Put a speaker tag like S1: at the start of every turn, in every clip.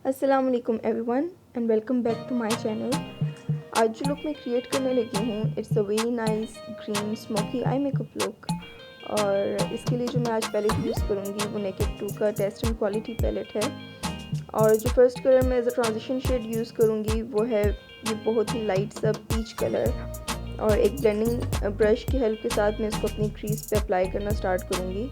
S1: अस्सलाम वालेकुम everyone and welcome back to my channel. आज जो लुक मैं क्रिएट करने लगी हूँ it's a very nice green smoky eye makeup look. और इसके लिए जो मैं आज पैलेट यूज़ करूँगी वो नेकेड 2 का टेस्ट एंड क्वालिटी पैलेट है। और जो फर्स्ट कलर मैं as a transition shade use करूँगी वो है ये बहुत ही लाइट सा पीच कलर। और एक ब्लेंडिंग ब्रश की हेल्प के साथ मैं इसको अपनी क्रीज पे अप्लाई करना स्टार्ट करूँगी।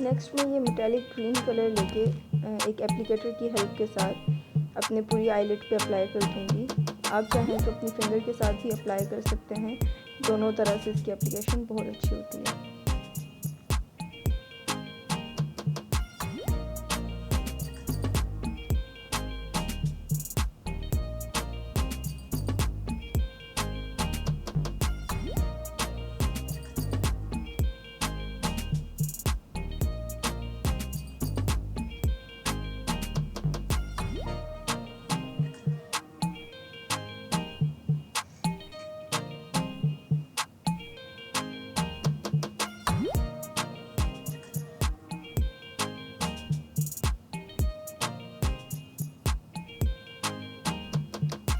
S1: नेक्स्ट मैं ये मेटालिक ग्रीन कलर लेके एक एप्लीकेटर की हेल्प के साथ अपने पूरी आईलिड पे अप्लाई कर दूँगी। आप चाहें तो अपनी फिंगर के साथ भी अप्लाई कर सकते हैं। दोनों तरह से इसकी एप्लीकेशन बहुत अच्छी होती है।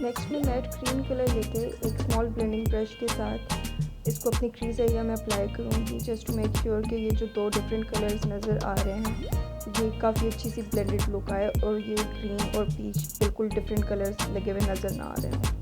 S1: नेक्स्ट में मैट ग्रीन कलर लेके एक स्मॉल ब्लेंडिंग ब्रश के साथ इसको अपनी क्रीज एरिया में अप्लाई करूँगी जस्ट टू मेक श्योर कि ये जो दो डिफरेंट कलर्स नज़र आ रहे हैं ये काफ़ी अच्छी सी ब्लेंडेड लुक आए और ये ग्रीन और पीच बिल्कुल डिफरेंट कलर्स लगे हुए नज़र ना आ रहे हैं।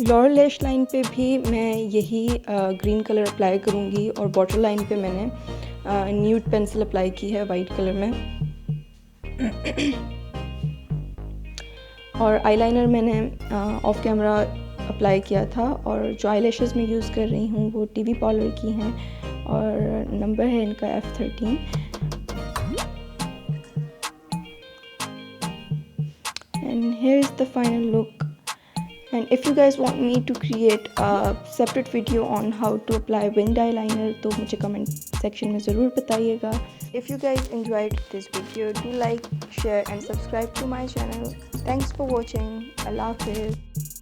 S1: लोअर लैश लाइन पे भी मैं यही ग्रीन कलर अप्लाई करूँगी और बॉर्डर लाइन पे मैंने न्यूड पेंसिल अप्लाई की है वाइट कलर में। और आईलाइनर मैंने ऑफ कैमरा अप्लाई किया था और जो आई लैशेज़ मैं यूज़ कर रही हूँ वो टीवी पार्लर की हैं और नंबर है इनका F13। And here is the final look. And if you guys want me to create a separate video on how to apply winged eyeliner तो मुझे comment section में ज़रूर बताइएगा। If you guys enjoyed this video, do like, share and subscribe to my channel. Thanks for watching. Allah Hafiz.